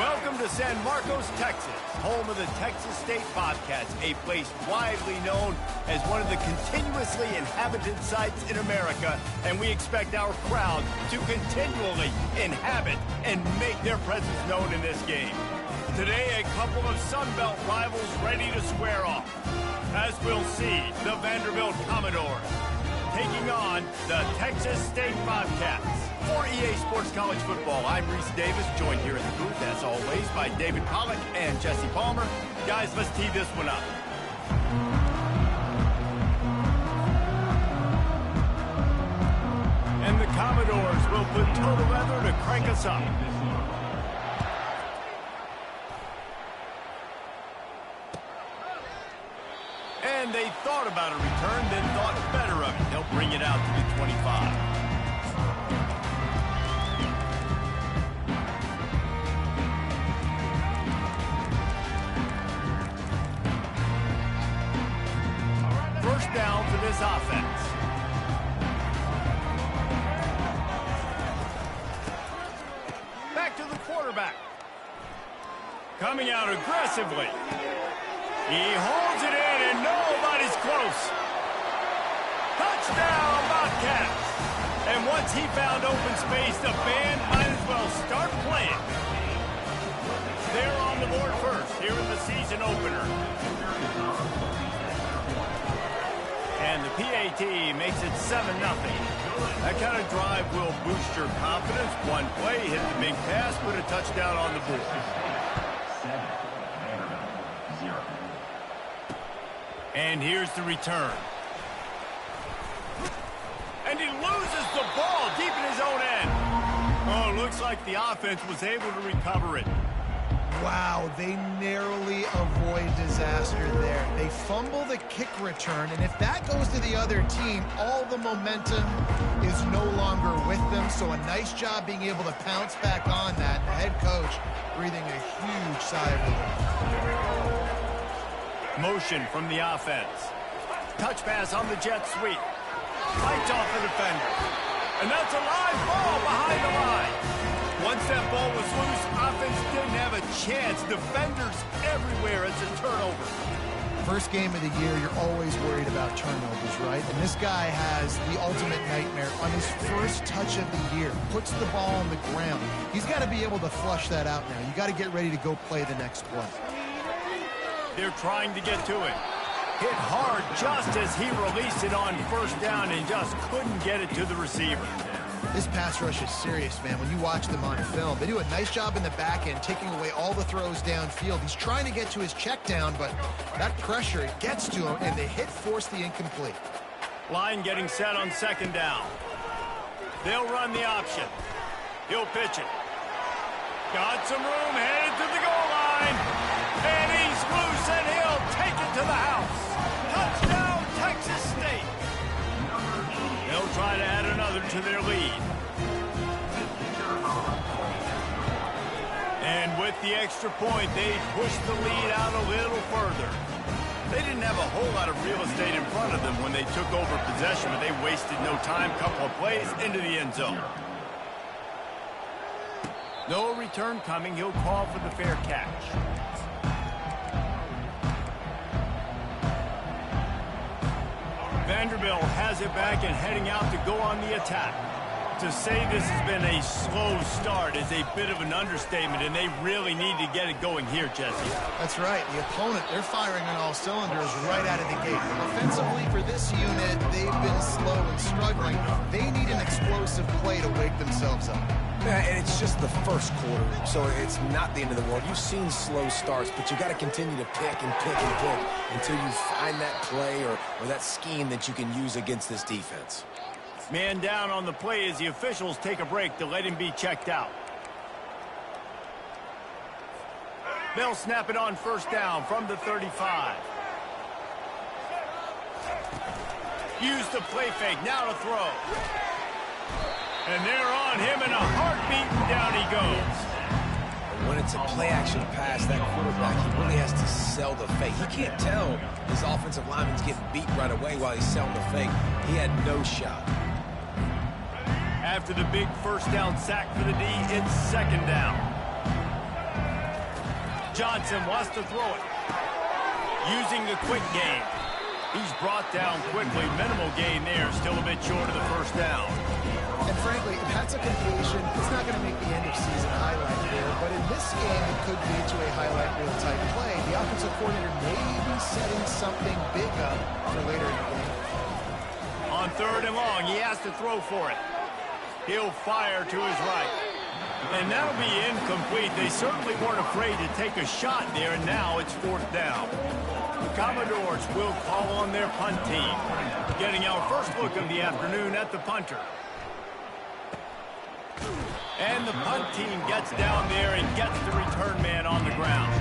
Welcome to San Marcos, Texas, home of the Texas State Bobcats, a place widely known as one of the continuously inhabited sites in America, and we expect our crowd to continually inhabit and make their presence known in this game. Today, a couple of Sun Belt rivals ready to square off, as we'll see the Vanderbilt Commodores taking on the Texas State Bobcats. For EA Sports College Football, I'm Reese Davis, joined here in the booth, as always, by David Pollack and Jesse Palmer. Guys, let's tee this one up. And the Commodores will put total leather to crank us up. And they thought about a return, then thought better of it. They'll bring it out to the 25. First down for this offense. Back to the quarterback. Coming out aggressively. He holds it in, and nobody's close. Touchdown, Bobcats. And once he found open space, the band might as well start playing. They're on the board first here in the season opener. And the PAT makes it 7-0. That kind of drive will boost your confidence. One play, hit the big pass, put a touchdown on the board. And here's the return. And he loses the ball deep in his own end. Oh, looks like the offense was able to recover it. Wow, they narrowly avoid disaster there. They fumble the kick return, and if that goes to the other team, all the momentum is no longer with them. So a nice job being able to pounce back on that. The head coach breathing a huge sigh of relief. Motion from the offense. Touch pass on the jet sweep. Fights off the defender. And that's a live ball behind the line. Once that ball was loose, offense didn't have a chance. Defenders everywhere. It's a turnover. First game of the year, you're always worried about turnovers, right? And this guy has the ultimate nightmare on his first touch of the year. Puts the ball on the ground. He's got to be able to flush that out now. You got to get ready to go play the next play. They're trying to get to it. Hit hard just as he released it on first down and just couldn't get it to the receiver. This pass rush is serious, man. When you watch them on film, they do a nice job in the back end, taking away all the throws downfield. He's trying to get to his check down, but that pressure, it gets to him, and the hit forced the incomplete. Line getting set on second down. They'll run the option. He'll pitch it. Got some room, headed to the goal line. And he's loose, and he'll take it to the house. Touchdown, Texas State. They'll try to add another to their lead. And with the extra point, they push the lead out a little further. They didn't have a whole lot of real estate in front of them when they took over possession, but they wasted no time. Couple of plays into the end zone. No return coming. He'll call for the fair catch. Vanderbilt has it back and heading out to go on the attack. To say this has been a slow start is a bit of an understatement, and they really need to get it going here, Jesse. That's right. The opponent, they're firing on all cylinders right out of the gate. Offensively, for this unit, they've been slow and struggling. They need an explosive play to wake themselves up. And it's just the first quarter, so it's not the end of the world. You've seen slow starts, but you got to continue to pick and pick and pick until you find that play or that scheme that you can use against this defense. Man down on the play as the officials take a break to let him be checked out. They'll snap it on first down from the 35. Use the play fake, now to throw. And they're on him in a heartbeat, and down he goes. When it's a play-action pass, that quarterback, he really has to sell the fake. He can't tell his offensive lineman's getting beat right away while he's selling the fake. He had no shot. After the big first down sack for the D, it's second down. Johnson wants to throw it. Using the quick game. He's brought down quickly. Minimal gain there. Still a bit short of the first down. And frankly, if that's a completion, it's not going to make the end of season highlight reel. But in this game, it could lead to a highlight reel type play. The offensive coordinator may be setting something big up for later in the game. On 3rd and long, he has to throw for it. He'll fire to his right. And that'll be incomplete. They certainly weren't afraid to take a shot there, and now it's 4th down. The Commodores will call on their punt team. Getting our first look of the afternoon at the punter. And the punt team gets down there and gets the return man on the ground.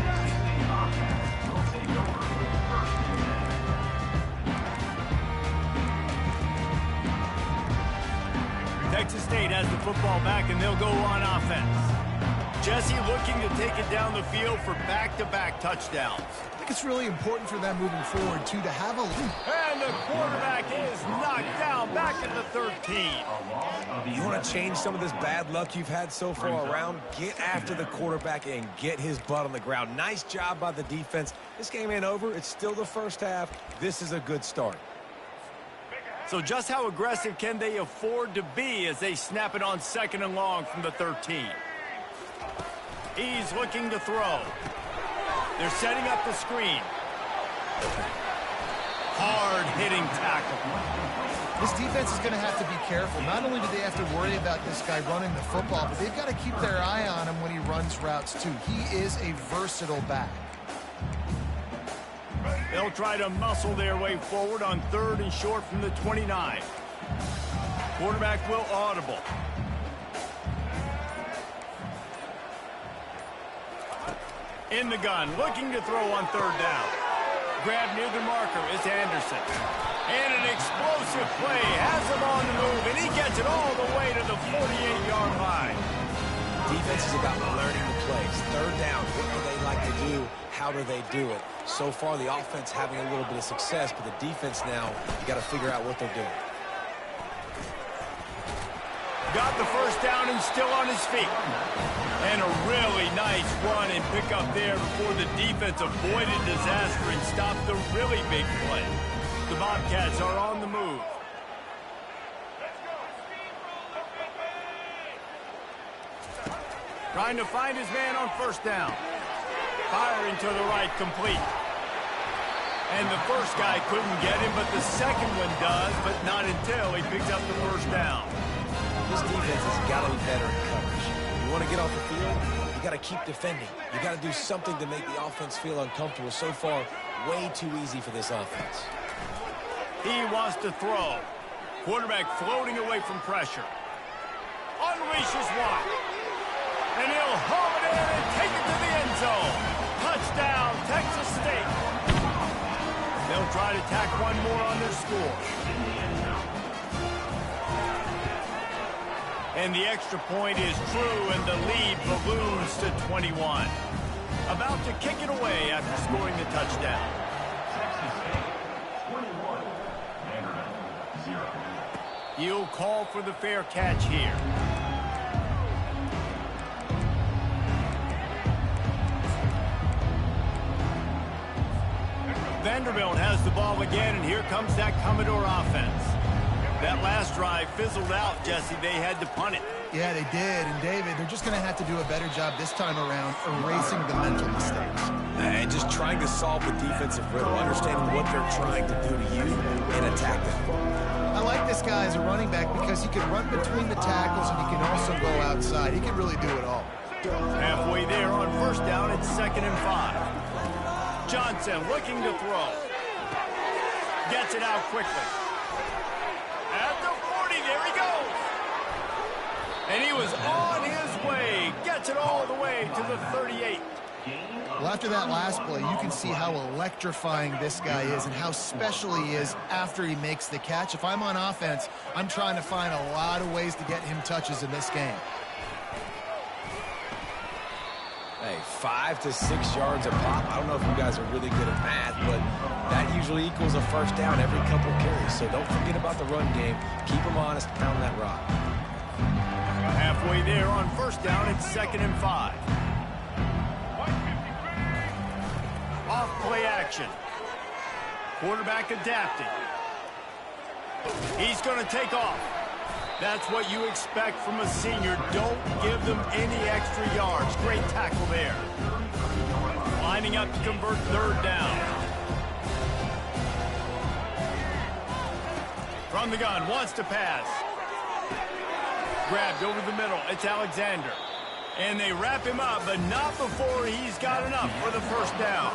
Texas State has the football back, and they'll go on offense. Jesse looking to take it down the field for back-to-back touchdowns. I think it's really important for them moving forward, too, to have a lead. And the quarterback is knocked down back at the 13. You want to change some of this bad luck you've had so far around? Get after the quarterback and get his butt on the ground. Nice job by the defense. This game ain't over. It's still the first half. This is a good start. So just how aggressive can they afford to be as they snap it on 2nd and long from the 13? He's looking to throw. They're setting up the screen. Hard-hitting tackle. This defense is going to have to be careful. Not only do they have to worry about this guy running the football, but they've got to keep their eye on him when he runs routes, too. He is a versatile back. They'll try to muscle their way forward on 3rd and short from the 29. Quarterback will audible. In the gun, looking to throw on 3rd down. Grab near the marker is Anderson. And an explosive play has him on the move, and he gets it all the way to the 48-yard line. Defense is about learning the plays. 3rd down, what do they like to do? How do they do it? So far, the offense having a little bit of success, but the defense now, you got to figure out what they're doing. Got the first down and still on his feet. And a really nice run and pick up there before the defense avoided disaster and stopped the really big play. The Bobcats are on the move. Trying to find his man on 1st down. Firing to the right, complete. And the first guy couldn't get him, but the second one does, but not until he picks up the 1st down. This defense has got to be better in coverage. You want to get off the field, you got to keep defending. You got to do something to make the offense feel uncomfortable. So far, way too easy for this offense. He wants to throw. Quarterback floating away from pressure. Unleashes one. And he'll haul it in and take it to the end zone. Touchdown, Texas State. They'll try to tack one more on their score. And the extra point is true, and the lead balloons to 21. About to kick it away after scoring the touchdown. He'll call for the fair catch here. Vanderbilt has the ball again, and here comes that Commodore offense. That last drive fizzled out, Jesse. They had to punt it. Yeah, they did. And, David, they're just going to have to do a better job this time around erasing the mental mistakes. And just trying to solve the defensive riddle, understanding what they're trying to do to you and attack them. I like this guy as a running back because he can run between the tackles and he can also go outside. He can really do it all. Halfway there on 1st down, it's 2nd and 5. Johnson looking to throw. Gets it out quickly. At the 40, there he goes. And he was on his way. Gets it all the way to the 38. Well, after that last play, you can see how electrifying this guy is and how special he is after he makes the catch. If I'm on offense, I'm trying to find a lot of ways to get him touches in this game. Hey, 5 to 6 yards a pop. I don't know if you guys are really good at math, but that usually equals a 1st down every couple carries. So don't forget about the run game. Keep them honest, pound that rock. Halfway there on 1st down, it's 2nd and 5. action. Quarterback adapting. He's going to take off. That's what you expect from a senior. Don't give them any extra yards. Great tackle there. Lining up to convert third down. From the gun, wants to pass. Grabbed over the middle. It's Alexander. And they wrap him up, but not before he's got enough for the first down.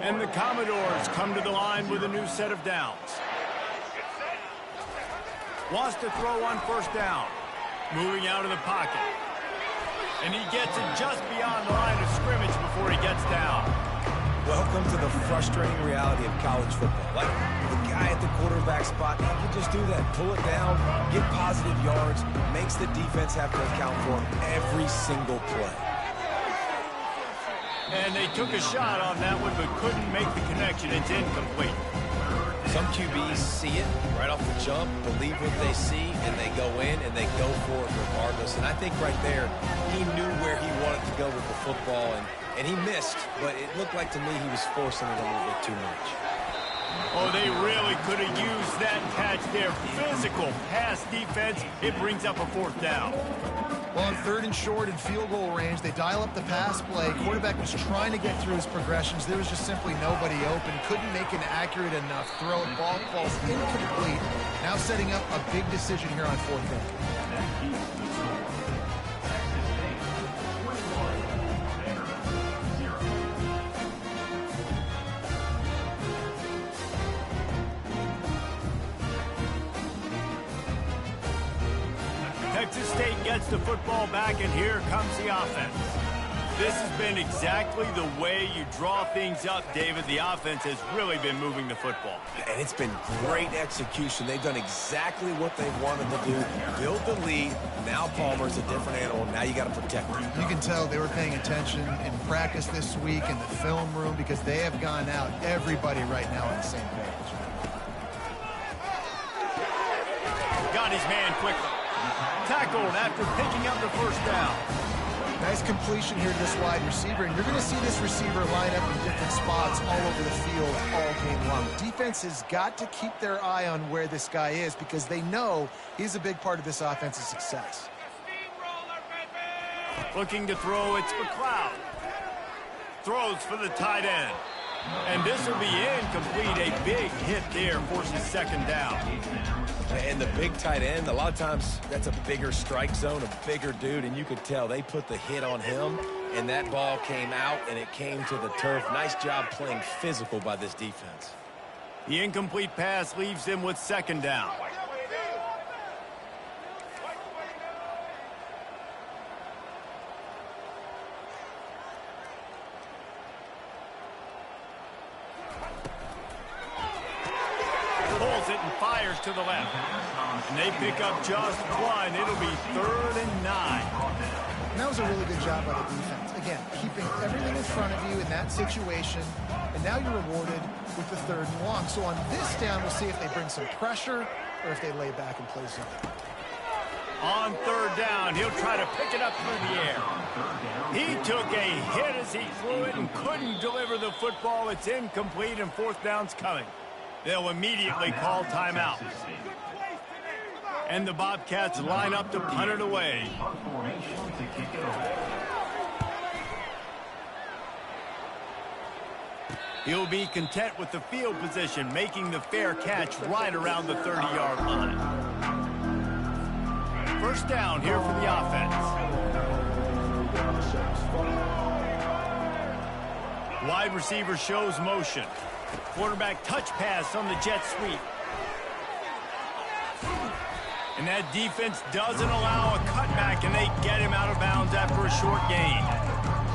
And the Commodores come to the line with a new set of downs. Wants to throw on first down. Moving out of the pocket. And he gets it just beyond the line of scrimmage before he gets down. Welcome to the frustrating reality of college football. Like the guy at the quarterback spot, he can just do that. Pull it down, get positive yards, makes the defense have to account for him every single play. And they took a shot on that one, but couldn't make the connection. It's incomplete. Some QBs see it right off the jump, believe what they see, and they go in and they go for it regardless. And I think right there, he knew where he wanted to go with the football, and he missed, but it looked like to me he was forcing it a little bit too much. Oh, they really could have used that catch there. Physical pass defense. It brings up a fourth down. Well, on third and short and field goal range, they dial up the pass play. Quarterback was trying to get through his progressions. There was just simply nobody open. Couldn't make an accurate enough throw. Ball falls incomplete. Now setting up a big decision here on fourth down. Texas State gets the football back, and here comes the offense. This has been exactly the way you draw things up, David. The offense has really been moving the football. And it's been great execution. They've done exactly what they wanted to do. Build the lead. Now Palmer's a different animal. Now you got to protect him. You can tell they were paying attention in practice this week in the film room because they have gone out, everybody right now on the same page. Got his man quickly. Tackled after picking up the first down. Nice completion here to this wide receiver, and you're going to see this receiver line up in different spots all over the field all game long. Defense has got to keep their eye on where this guy is because they know he's a big part of this offense's success. Looking to throw, it's McLeod. Throws for the tight end. And this will be incomplete. A big hit there forces second down. And the big tight end, a lot of times that's a bigger strike zone, a bigger dude, and you could tell they put the hit on him, and that ball came out, and it came to the turf. Nice job playing physical by this defense. The incomplete pass leaves them with second down. Pulls it and fires to the left. And they pick up just one. It'll be 3rd and 9. And that was a really good job by the defense. Again, keeping everything in front of you in that situation, and now you're rewarded with the 3rd and long. So on this down, we'll see if they bring some pressure or if they lay back and play something. On 3rd down, he'll try to pick it up through the air. He took a hit as he threw it and couldn't deliver the football. It's incomplete, and 4th down's coming. They'll immediately call timeout. And the Bobcats line up to punt it away. He'll be content with the field position, making the fair catch right around the 30-yard line. First down here for the offense. Wide receiver shows motion. Quarterback touch pass on the jet sweep. And that defense doesn't allow a cutback, and they get him out of bounds after a short gain.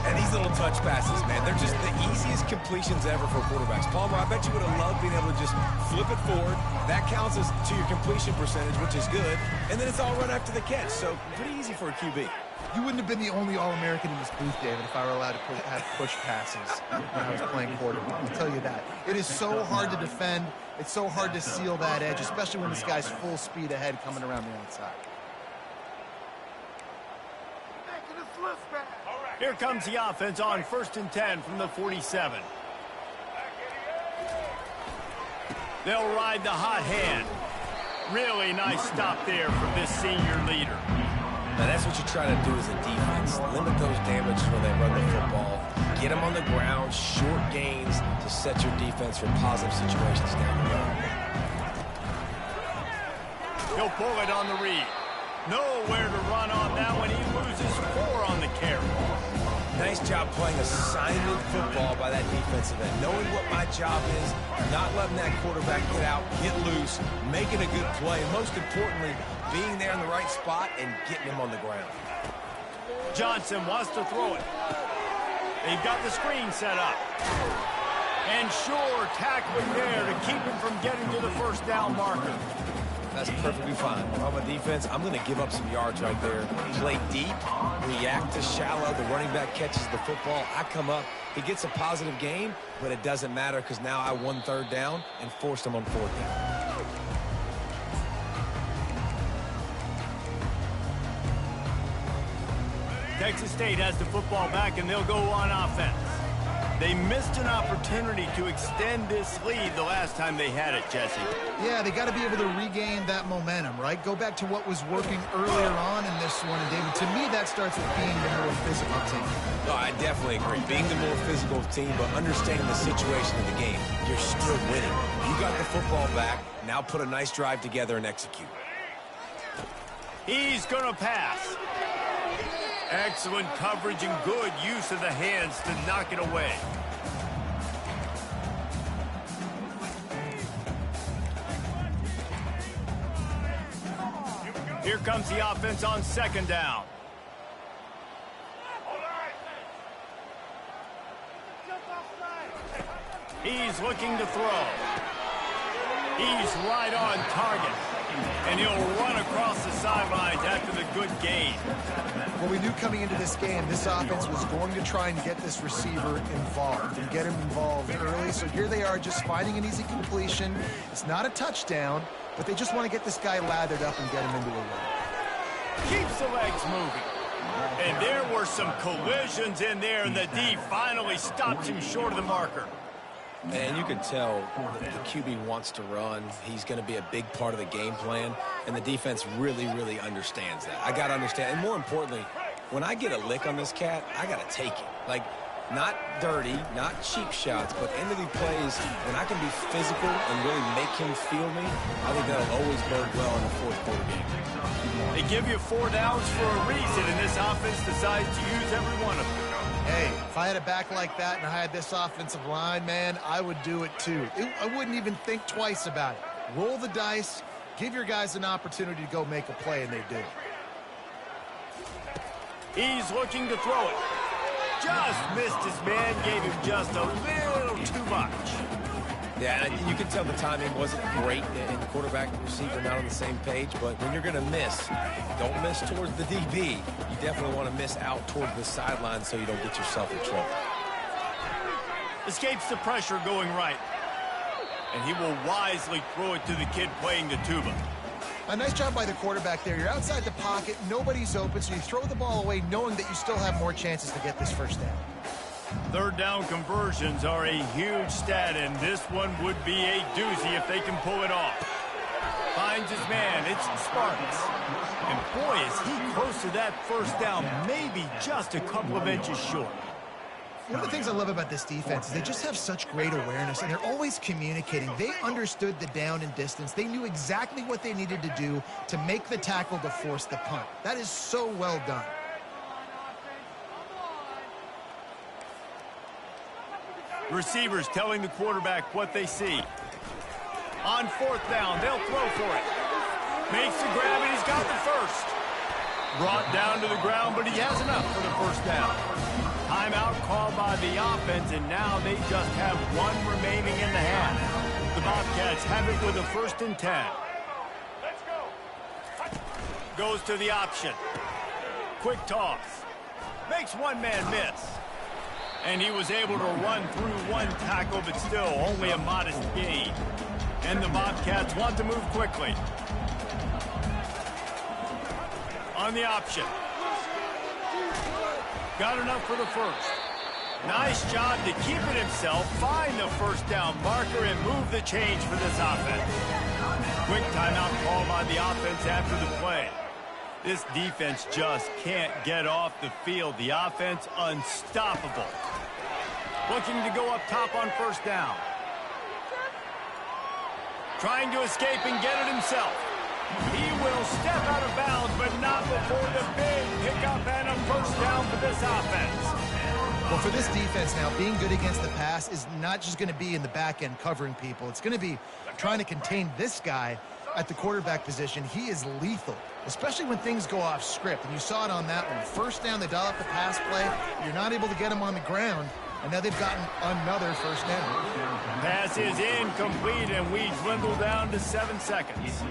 And these little touch passes, man, they're just the easiest completions ever for quarterbacks. Palmer, I bet you would have loved being able to just flip it forward. That counts as to your completion percentage, which is good. And then it's all run after the catch, so pretty easy for a QB. You wouldn't have been the only All-American in this booth, David, if I were allowed to have push passes when I was playing quarterback. I'll tell you that. It is so hard to defend. It's so hard to seal that edge, especially when this guy's full speed ahead coming around the outside. Here comes the offense on 1st and 10 from the 47. They'll ride the hot hand. Really nice stop there from this senior leader. Now that's what you're trying to do as a defense. Limit those damages when they run the football. Get them on the ground, short gains to set your defense for positive situations down the road. He'll pull it on the read. Nowhere to run on that one. He loses 4 on the carry. Nice job playing assignment football by that defensive end. Knowing what my job is, not letting that quarterback get out, get loose, making a good play, and most importantly, being there in the right spot and getting him on the ground. Johnson wants to throw it. They've got the screen set up. And sure, tackling there to keep him from getting to the first down marker. That's perfectly fine. If I'm a defense, I'm going to give up some yards right there. Play deep, react to shallow. The running back catches the football. I come up. He gets a positive gain, but it doesn't matter because now I won 3rd down and forced him on 4th down. Texas State has the football back, and they'll go on offense. They missed an opportunity to extend this lead the last time they had it, Jesse. Yeah, they got to be able to regain that momentum, right? Go back to what was working earlier on in this one. And, David, to me, that starts with being the more physical team. No, I definitely agree. Being the more physical team, but understanding the situation of the game. You're still winning. You got the football back. Now put a nice drive together and execute. He's going to pass. Excellent coverage and good use of the hands to knock it away. Here comes the offense on 2nd down. He's looking to throw. He's right on target. And he'll run across the sidelines after the good gain. Well, we knew coming into this game, this offense was going to try and get this receiver involved and get him involved early. So here they are just finding an easy completion. It's not a touchdown, but they just want to get this guy lathered up and get him into a run. Keeps the legs moving. And there were some collisions in there, and the D finally stops him short of the marker. And you can tell the QB wants to run. He's going to be a big part of the game plan, and the defense really, really understands that. I got to understand, and more importantly, when I get a lick on this cat, I got to take it. Like, not dirty, not cheap shots, but end of the plays, when I can be physical and really make him feel me, I think that'll always bode well in the 4th quarter game. They give you 4 downs for a reason, and this offense decides to use every one of them. Hey, if I had a back like that and I had this offensive line, man, I would do it too. I wouldn't even think twice about it. Roll the dice, give your guys an opportunity to go make a play, and they do. He's looking to throw it. Just missed his man, gave him just a little too much. Yeah, and you can tell the timing wasn't great, and the quarterback and receiver not on the same page, but when you're going to miss, don't miss towards the DB. You definitely want to miss out towards the sideline so you don't get yourself in trouble. Escapes the pressure going right. And he will wisely throw it to the kid playing the tuba. A nice job by the quarterback there. You're outside the pocket, nobody's open, so you throw the ball away knowing that you still have more chances to get this 1st down. 3rd down conversions are a huge stat, and this one would be a doozy if they can pull it off. Finds his man. It's Sparks. And boy, is he close to that 1st down, maybe just a couple of inches short. One of the things I love about this defense is they just have such great awareness, and they're always communicating. They understood the down and distance. They knew exactly what they needed to do to make the tackle to force the punt. That is so well done. Receivers telling the quarterback what they see. On 4th down, they'll throw for it. Makes the grab, and he's got the 1st. Brought down to the ground, but he has enough for the 1st down. Timeout called by the offense, and now they just have 1 remaining in the half. The Bobcats have it with a 1st and 10. Let's go. Goes to the option. Quick toss. Makes one man miss. And he was able to run through 1 tackle, but still only a modest gain. And the Bobcats want to move quickly. On the option. Got enough for the first. Nice job to keep it himself, find the first down marker, and move the change for this offense. Quick timeout call by the offense after the play. This defense just can't get off the field. The offense unstoppable. Looking to go up top on first down. Trying to escape and get it himself. He will step out of bounds, but not before the big pickup and a first down for this offense. Well, for this defense now, being good against the pass is not just going to be in the back end covering people. It's going to be trying to contain this guy at the quarterback position. He is lethal, especially when things go off script. And you saw it on that one. First down, they dial up the pass play. You're not able to get him on the ground. And now they've gotten another first down. Pass is incomplete, and we dwindle down to 7 seconds.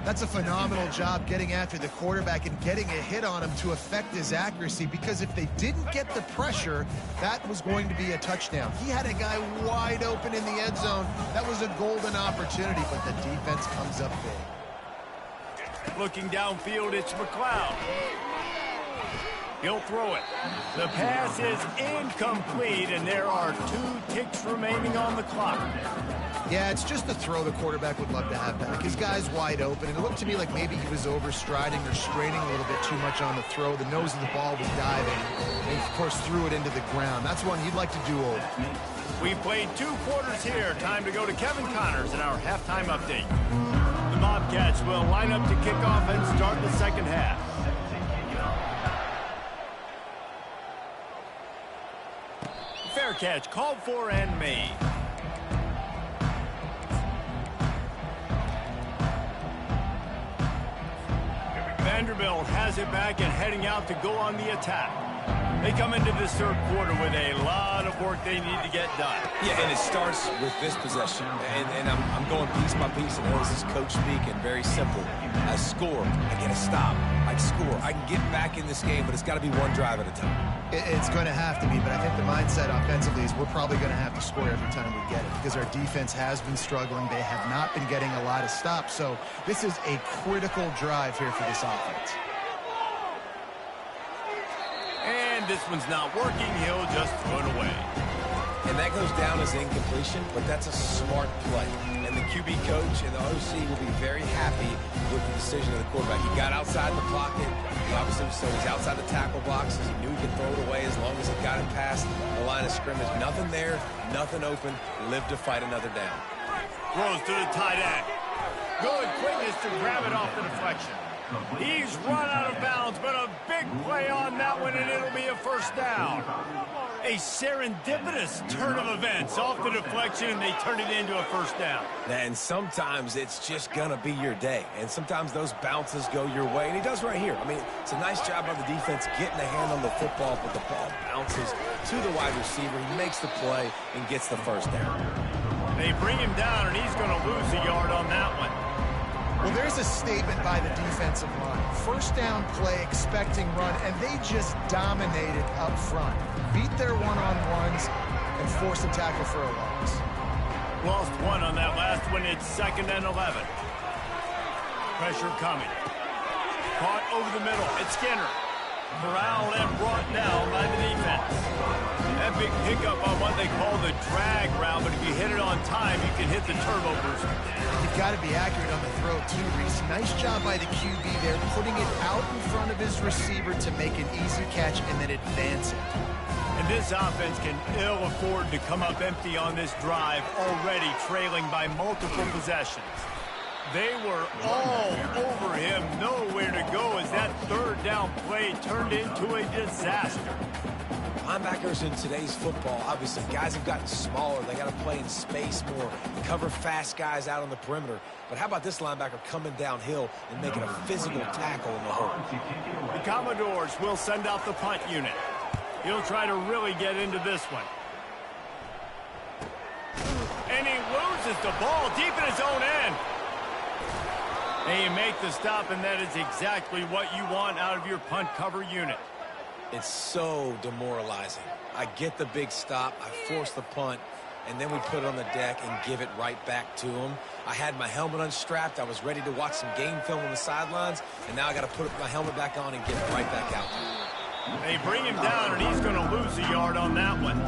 That's a phenomenal job getting after the quarterback and getting a hit on him to affect his accuracy, because if they didn't get the pressure, that was going to be a touchdown. He had a guy wide open in the end zone. That was a golden opportunity, but the defense comes up big. Looking downfield, it's McLeod. He'll throw it. The pass is incomplete, and there are 2 ticks remaining on the clock. Yeah, it's just a throw the quarterback would love to have back. His guy's wide open, and it looked to me like maybe he was overstriding or straining a little bit too much on the throw. The nose of the ball was diving, and of course threw it into the ground. That's one he'd like to do over. We've played 2 quarters here. Time to go to Kevin Connors in our halftime update. The Bobcats will line up to kick off and start the second half. Fair catch, called for and made. Vanderbilt has it back and heading out to go on the attack. They come into this third quarter with a lot of work they need to get done. Yeah, and it starts with this possession. And I'm going piece by piece, and this is coach speaking. Very simple. I score, I get a stop. I score, I can get back in this game, but it's got to be one drive at a time. It's going to have to be, but I think the mindset offensively is we're probably going to have to score every time we get it, because our defense has been struggling. They have not been getting a lot of stops, so this is a critical drive here for this offense. And this one's not working. He'll just throw it away. And that goes down as incompletion, but that's a smart play. And the QB coach and the OC will be very happy with the decision of the quarterback. He got outside the pocket. He obviously, so he's outside the tackle boxes. He knew he could throw it away as long as it got him past the line of scrimmage. Nothing there, nothing open. Live to fight another down. Throws to the tight end. Good quickness to grab it off the deflection. He's run out of bounds, but a big play on that one, and it'll be a first down. A serendipitous turn of events off the deflection, and they turn it into a first down. And sometimes it's just going to be your day. And sometimes those bounces go your way. And he does right here. I mean, it's a nice job by the defense getting a hand on the football, but the ball bounces to the wide receiver. He makes the play and gets the first down. They bring him down, and he's going to lose a yard on that one. Well, there's a statement by the defensive line. First down play, expecting run, and they just dominated up front. Beat their one-on-ones and forced a tackle for a loss. Lost one on that last one. It's 2nd and 11. Pressure coming. Caught over the middle. It's Skinner. Corralled and brought down by the defense. That big pickup on what they call the drag route, but if you hit it on time, you can hit the turbo booster. You've got to be accurate on the throw, too, Reese. Nice job by the QB there, putting it out in front of his receiver to make an easy catch and then advance it. And this offense can ill afford to come up empty on this drive, already trailing by multiple possessions. They were all over him, nowhere to go as that third down play turned into a disaster. Linebackers in today's football, obviously, guys have gotten smaller. They got to play in space more, cover fast guys out on the perimeter. But how about this linebacker coming downhill and making a physical tackle in the hole? The Commodores will send out the punt unit. He'll try to really get into this one. And he loses the ball deep in his own end. And you make the stop, and that is exactly what you want out of your punt cover unit. It's so demoralizing. I get the big stop, I force the punt, and then we put it on the deck and give it right back to him. I had my helmet unstrapped. I was ready to watch some game film on the sidelines, and now I got to put my helmet back on and get it right back out. They bring him down, and he's going to lose a yard on that one.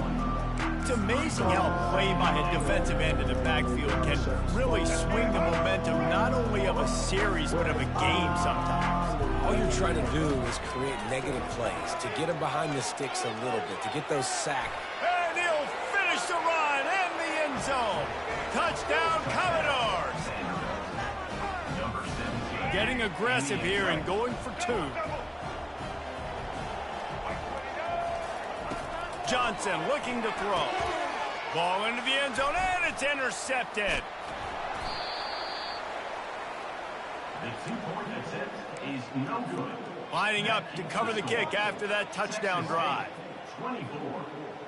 It's amazing how play by a defensive end in the backfield can really swing the momentum not only of a series but of a game sometimes. All you're trying to do is create negative plays, to get him behind the sticks a little bit, to get those sacks. And he'll finish the run in the end zone. Touchdown, Commodores. Getting aggressive here and going for two. Johnson looking to throw. Ball into the end zone, and it's intercepted. The 2-point attempt is no good. Lining up to cover the kick after that touchdown drive. 24,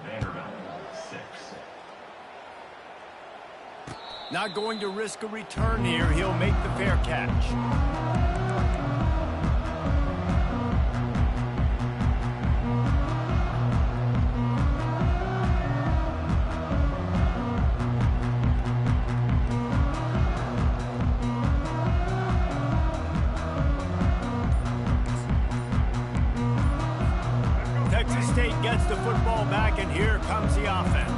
Vanderbilt 6. Not going to risk a return here. He'll make the fair catch. Texas State gets the football back, and here comes the offense.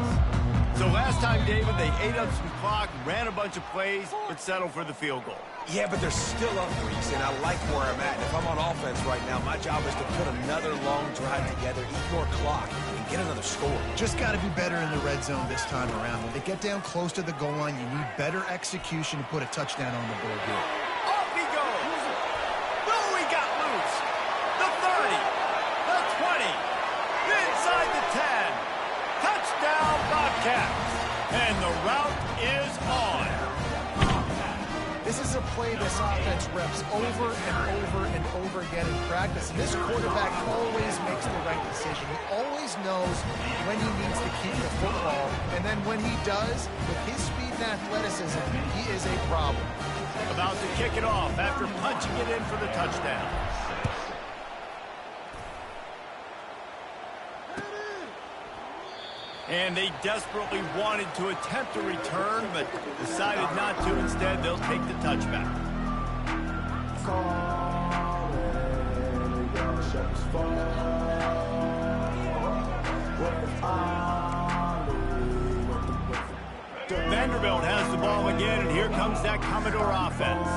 So last time, David, they ate up some clock, ran a bunch of plays, but settled for the field goal. Yeah, but they're still up, Reese, and I like where I'm at. If I'm on offense right now, my job is to put another long drive together, eat more clock, and get another score. Just got to be better in the red zone this time around. When they get down close to the goal line, you need better execution to put a touchdown on the board here. Off he goes. Oh, he got loose. The 30, the 20, inside the 10. Touchdown, Bobcats. And the route is on. This is a play this offense reps over and over and over again in practice. And this quarterback always makes the right decision. He always knows when he needs to keep the football. And then when he does, with his speed and athleticism, he is a problem. About to kick it off after punching it in for the touchdown. And they desperately wanted to attempt a return, but decided not to. Instead, they'll take the touchback. Vanderbilt has the ball again, and here comes that Commodore offense.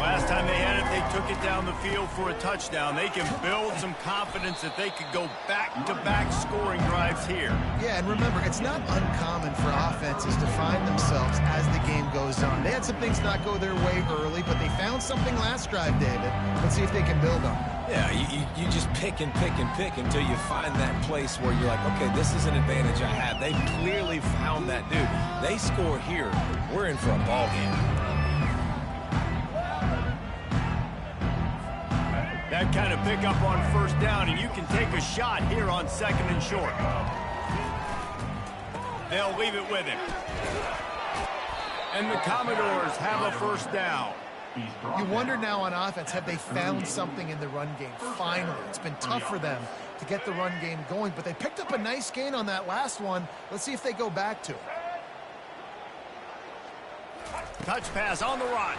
Last time they had it, they took it down the field for a touchdown. They can build some confidence that they could go back-to-back scoring drives here. Yeah, and remember, it's not uncommon for offenses to find themselves as the game goes on. They had some things not go their way early, but they found something last drive, David. Let's see if they can build on it. Yeah, you just pick and pick and pick until you find that place where you're like, okay, this is an advantage I have. They clearly found that dude. They score here, we're in for a ball game. That kind of pickup on first down, and you can take a shot here on second and short. They'll leave it with him. And the Commodores have a first down. You wonder now on offense, have they found something in the run game? Finally, it's been tough for them to get the run game going, but they picked up a nice gain on that last one. Let's see if they go back to it. Touch pass on the run.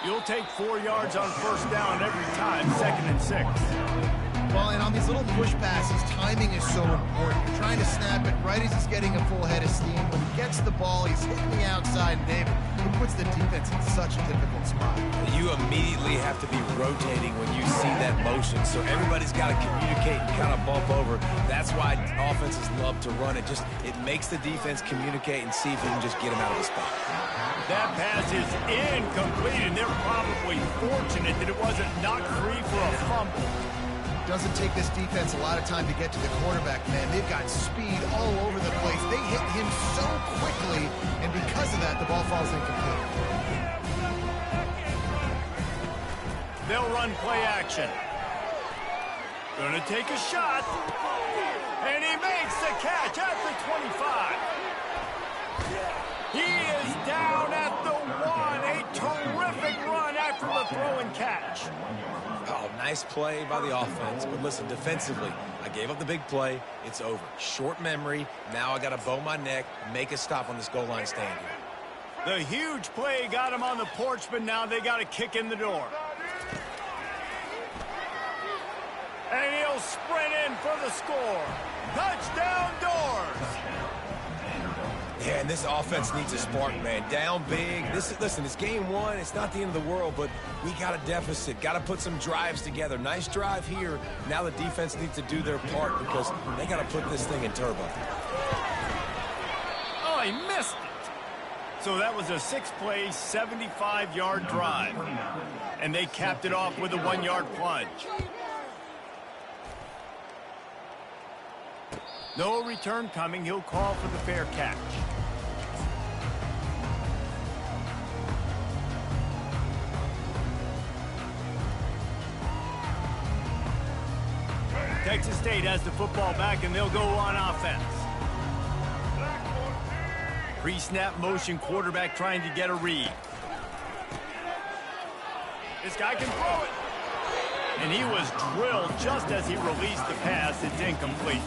You'll take 4 yards on first down every time, second and 6. Well, and on these little push passes, timing is so important. You're trying to snap it right as he's getting a full head of steam. When he gets the ball, he's hitting the outside, and David, it puts the defense in such a difficult spot. You immediately have to be rotating when you see that motion, so everybody's got to communicate and kind of bump over. That's why offenses love to run it. It makes the defense communicate and see if you can just get him out of the spot. That pass is incomplete, and they're probably fortunate that it wasn't knocked free for a fumble. Doesn't take this defense a lot of time to get to the quarterback, man. They've got speed all over the place. They hit him so quickly, and because of that, the ball falls incomplete. They'll run play action. Gonna take a shot, and he makes the catch at the 25. He is down at the 1. A terrific run after the throw and catch. Oh, nice play by the offense. But listen, defensively, I gave up the big play. It's over. Short memory. Now I got to bow my neck, make a stop on this goal line stand here. The huge play got him on the porch, but now they got to kick in the door. And he'll sprint in for the score. Touchdown Doors! Yeah, and this offense needs a spark, man. Down big. Listen, it's game one. It's not the end of the world, but we got a deficit. Got to put some drives together. Nice drive here. Now the defense needs to do their part because they got to put this thing in turbo. Oh, he missed it. So that was a 6-play, 75-yard drive. And they capped it off with a 1-yard plunge. No return coming. He'll call for the fair catch. Texas State has the football back, and they'll go on offense. Pre-snap motion, quarterback trying to get a read. This guy can throw it. And he was drilled just as he released the pass. It's incomplete.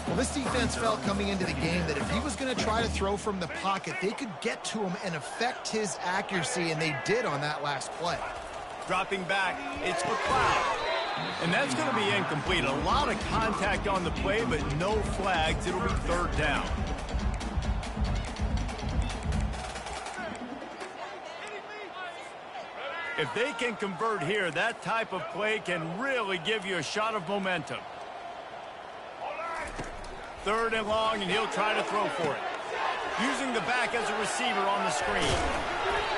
Well, this defense felt coming into the game that if he was going to try to throw from the pocket, they could get to him and affect his accuracy, and they did on that last play. Dropping back, it's McLeod. And that's going to be incomplete. A lot of contact on the play, but no flags. It'll be third down. If they can convert here, that type of play can really give you a shot of momentum. Third and long, and he'll try to throw for it. Using the back as a receiver on the screen.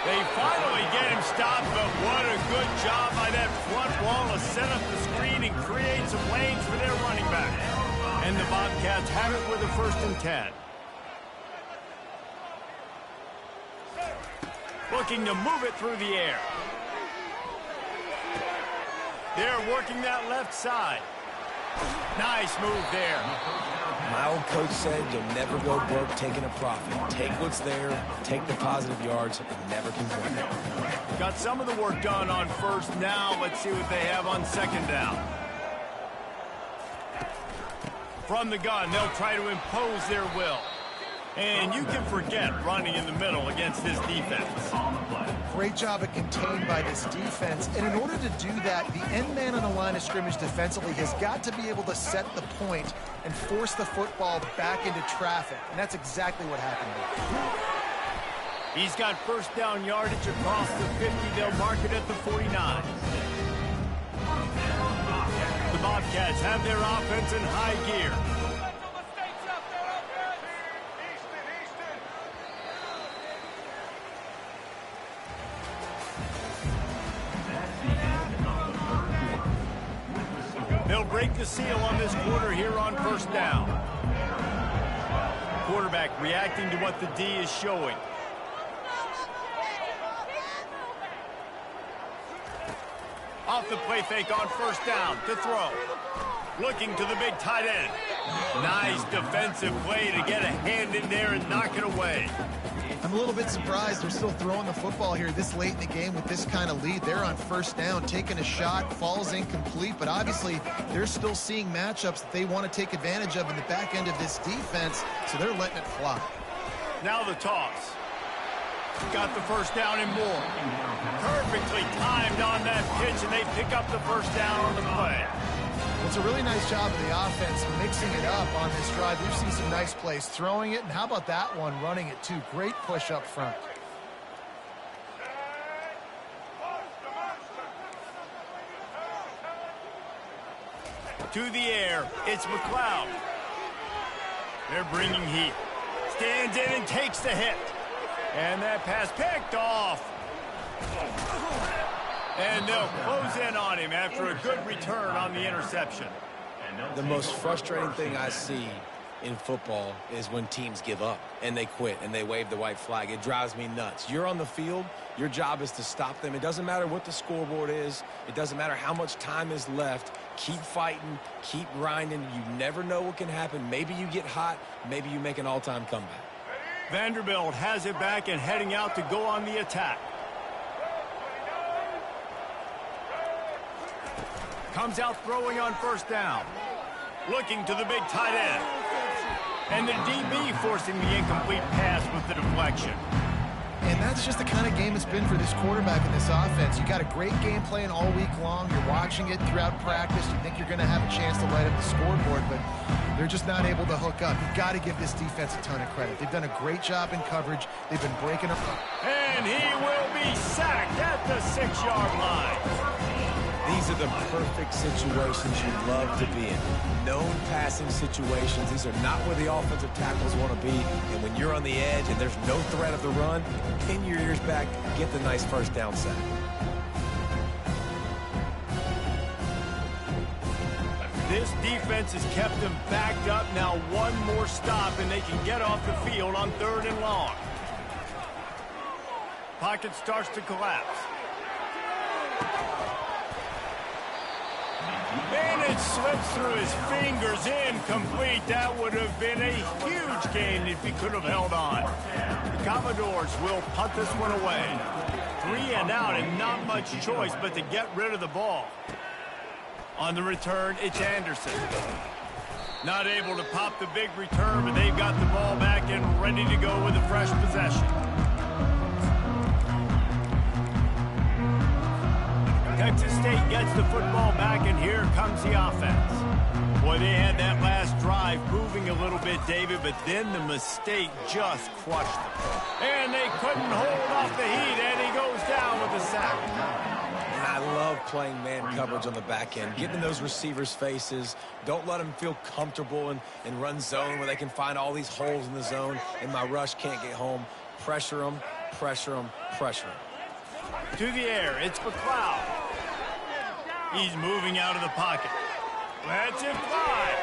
They finally get him stopped, but what a good job by that front wall to set up the screen and create some lanes for their running back. And the Bobcats have it with a 1st and 10. Looking to move it through the air. They're working that left side. Nice move there. My old coach said you'll never go broke taking a profit. Take what's there, take the positive yards, and never complain. Got some of the work done on first. Now let's see what they have on second down. From the gun, they'll try to impose their will. And you can forget running in the middle against this defense. Great job at contained by this defense. And in order to do that, the end man on the line of scrimmage defensively has got to be able to set the point and force the football back into traffic. And that's exactly what happened there. He's got first down yardage across the 50. They'll mark it at the 49. The Bobcats have their offense in high gear. They'll break the seal on this quarter here on first down. Quarterback reacting to what the D is showing. Off the play fake on first down to throw. Looking to the big tight end. Nice defensive play to get a hand in there and knock it away. I'm a little bit surprised they're still throwing the football here this late in the game with this kind of lead. They're on first down, taking a shot, falls incomplete, but obviously they're still seeing matchups that they want to take advantage of in the back end of this defense, so they're letting it fly. Now the toss. Got the first down and more. Perfectly timed on that pitch, and they pick up the first down on the play. It's a really nice job of the offense mixing it up on this drive. We've seen some nice plays throwing it, and how about that one running it too? Great push up front. To the air, it's McLeod. They're bringing heat. Stands in and takes the hit. And that pass picked off. And they'll close in on him after a good return on the interception. The most frustrating thing I see in football is when teams give up and they quit and they wave the white flag. It drives me nuts. You're on the field. Your job is to stop them. It doesn't matter what the scoreboard is. It doesn't matter how much time is left. Keep fighting. Keep grinding. You never know what can happen. Maybe you get hot. Maybe you make an all-time comeback. Vanderbilt has it back and heading out to go on the attack. Comes out throwing on first down. Looking to the big tight end. And the DB forcing the incomplete pass with the deflection. And that's just the kind of game it's been for this quarterback in this offense. You got a great game plan all week long. You're watching it throughout practice. You think you're going to have a chance to light up the scoreboard, but they're just not able to hook up. You've got to give this defense a ton of credit. They've done a great job in coverage. They've been breaking up. And he will be sacked at the 6-yard line. These are the perfect situations you love to be in. Known passing situations. These are not where the offensive tackles want to be. And when you're on the edge and there's no threat of the run, pin your ears back, get the nice first down sack. This defense has kept them backed up. Now one more stop and they can get off the field on 3rd and long. Pocket starts to collapse. And it slips through his fingers, incomplete. That would have been a huge gain if he could have held on. The Commodores will punt this one away. 3 and out and not much choice but to get rid of the ball. On the return, it's Anderson. Not able to pop the big return, but they've got the ball back and ready to go with a fresh possession. Texas State gets the football back, and here comes the offense. Boy, they had that last drive moving a little bit, David, but then the mistake just crushed them. And they couldn't hold off the heat, and he goes down with a sack. And I love playing man coverage on the back end. Get in those receivers' faces. Don't let them feel comfortable and run zone where they can find all these holes in the zone, and my rush can't get home. Pressure them, pressure them, pressure them. To the air, it's McLeod. He's moving out of the pocket. That's it fly.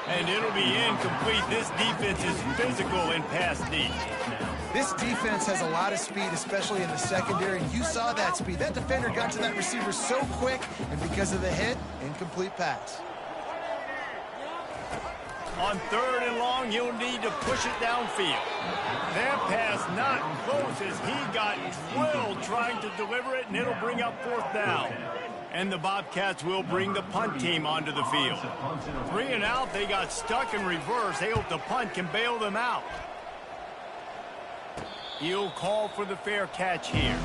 And it'll be incomplete. This defense is physical in pass D. This defense has a lot of speed, especially in the secondary, and you saw that speed. That defender got to that receiver so quick, and because of the hit, incomplete pass. On 3rd and long, he'll need to push it downfield. That pass not close as he got drilled trying to deliver it, and it'll bring up 4th down. And the Bobcats will bring the punt team onto the field. 3 and out, they got stuck in reverse. They hope the punt can bail them out. He'll call for the fair catch here.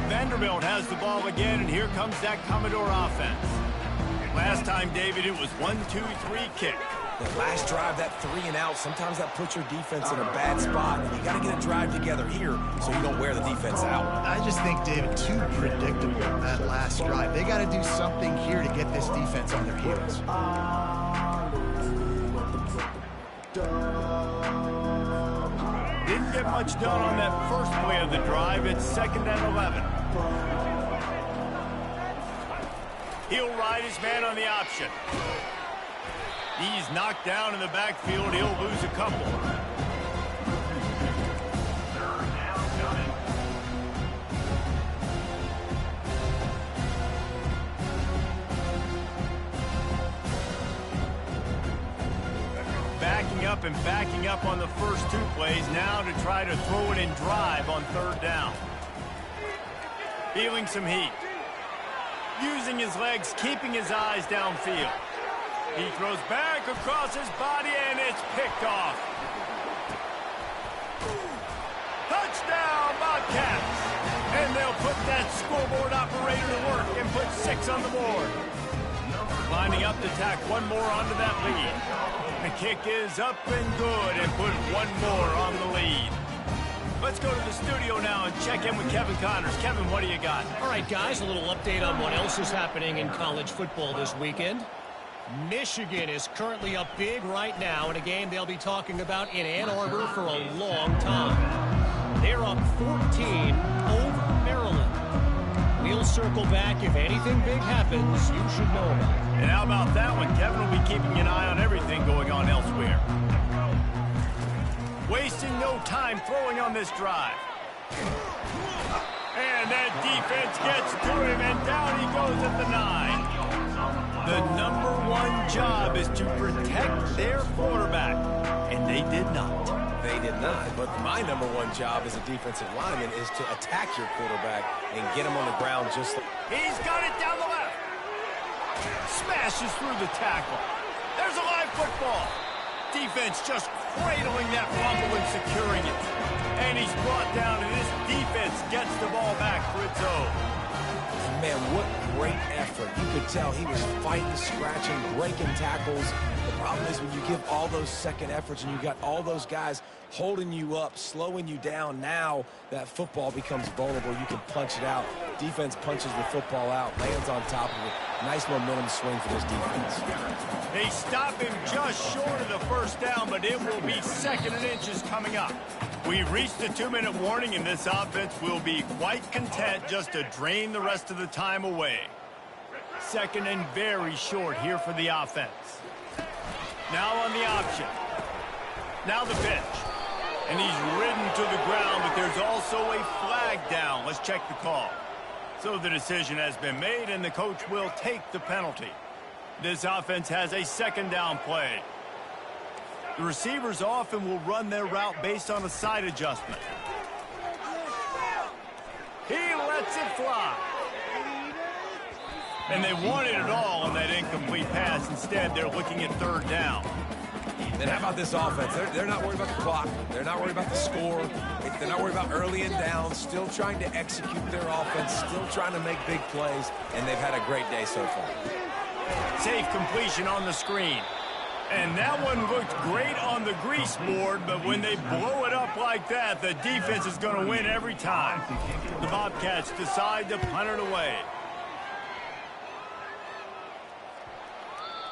Vanderbilt has the ball again, and here comes that Commodore offense. Last time, David, it was 1-2-3 kick. The last drive, that 3 and out, sometimes that puts your defense in a bad spot. And you got to get a drive together here so you don't wear the defense out. I just think, David, too predictable that last drive. They got to do something here to get this defense on their heels. Didn't get much done on that first play of the drive. It's 2nd and 11. He'll ride his man on the option. He's knocked down in the backfield. He'll lose a couple. Backing up on the first 2 plays now to try to throw it in drive on 3rd down. Feeling some heat. Using his legs, keeping his eyes downfield. He throws back across his body, and it's picked off. Touchdown, Bobcats! And they'll put that scoreboard operator to work and put 6 on the board. Lining up to tack one more onto that lead. The kick is up and good, and put one more on the lead. Let's go to the studio now and check in with Kevin Connors. Kevin, what do you got? All right, guys, a little update on what else is happening in college football this weekend. Michigan is currently up big right now in a game they'll be talking about in Ann Arbor for a long time. They're up 14 over Maryland. We'll circle back. If anything big happens, you should know about it. And how about that one? Kevin will be keeping an eye on everything going on elsewhere. Wasting no time throwing on this drive. And that defense gets to him, and down he goes at the 9. The #1 job is to protect their quarterback, and they did not. They did not. But my number one job as a defensive lineman is to attack your quarterback and get him on the ground just like... He's got it down the left. Smashes through the tackle. There's a live football. Defense just cradling that fumble and securing it. And he's brought down, and this defense gets the ball back for its own. Man, what great effort. You could tell he was fighting, scratching, breaking tackles. The problem is when you give all those second efforts and you got all those guys holding you up, slowing you down, now that football becomes vulnerable. You can punch it out. Defense punches the football out, lands on top of it. Nice momentum swing for this defense. They stop him just short of the first down, but it will be 2nd and inches coming up. We've reached the 2-minute warning, and this offense will be quite content just to drain the rest of the time away. 2nd and very short here for the offense. Now on the option. Now the pitch. And he's ridden to the ground, but there's also a flag down. Let's check the call. So the decision has been made, and the coach will take the penalty. This offense has a 2nd down play. The receivers often will run their route based on a side adjustment. He lets it fly. And they wanted it all on that incomplete pass. Instead, they're looking at 3rd down. And how about this offense? They're not worried about the clock. They're not worried about the score. They're not worried about early and down. Still trying to execute their offense. Still trying to make big plays. And they've had a great day so far. Safe completion on the screen. And that one looked great on the grease board, but when they blow it up like that, the defense is going to win every time. The Bobcats decide to punt it away.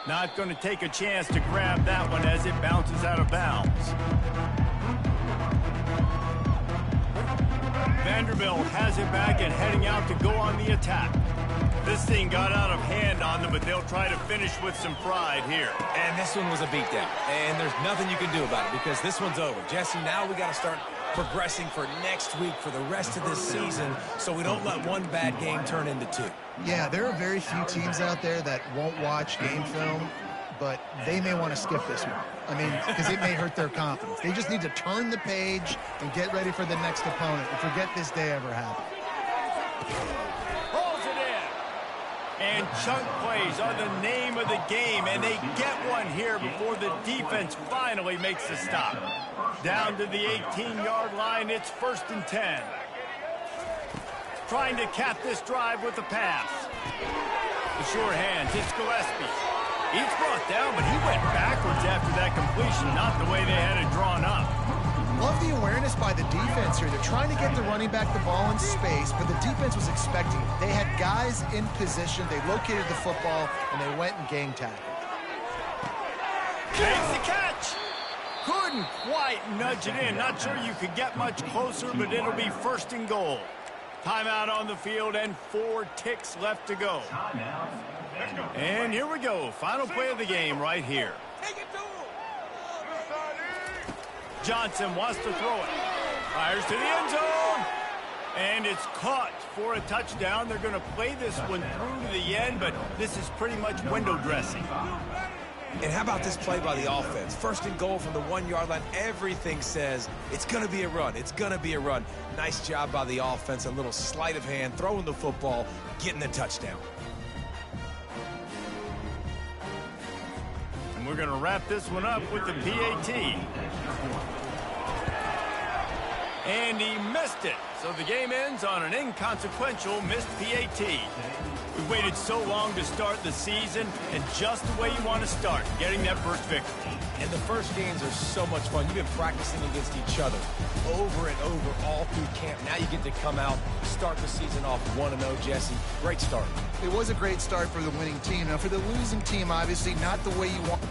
Not going to take a chance to grab that one as it bounces out of bounds. Vanderbilt has it back and heading out to go on the attack. This thing got out of hand on them, but they'll try to finish with some pride here. And this one was a beatdown. And there's nothing you can do about it because this one's over. Jesse, now we got to start progressing for next week, for the rest of this season, so we don't let one bad game turn into 2. Yeah, there are very few teams out there that won't watch game film, but they may want to skip this one. I mean, because it may hurt their confidence. They just need to turn the page and get ready for the next opponent and forget this day ever happened. Pulls it in. And chunk plays are the name of the game, and they get one here before the defense finally makes the stop. Down to the 18-yard line, it's 1st and 10. Trying to cap this drive with a pass. The sure hands, it's Gillespie. He's brought down, but he went backwards after that completion, not the way they had it drawn up. Love the awareness by the defense here. They're trying to get the running back the ball in space, but the defense was expecting it. They had guys in position. They located the football, and they went and gang tackled. Makes the catch. Couldn't quite nudge it in. Not sure you could get much closer, but it'll be 1st and goal. Timeout on the field and 4 ticks left to go. And here we go. Final play of the game right here. Johnson wants to throw it. Fires to the end zone. And it's caught for a touchdown. They're going to play this one through to the end, but this is pretty much window dressing. And how about this play by the offense? 1st and goal from the 1-yard line. Everything says it's going to be a run. It's going to be a run. Nice job by the offense. A little sleight of hand, throwing the football, getting the touchdown. And we're going to wrap this one up with the PAT. And he missed it. So the game ends on an inconsequential missed PAT. We've waited so long to start the season, and just the way you want to start, getting that first victory. And the first games are so much fun. You've been practicing against each other over and over all through camp. Now you get to come out, start the season off 1-0, Jesse. Great start. It was a great start for the winning team. Now, for the losing team, obviously not the way you want.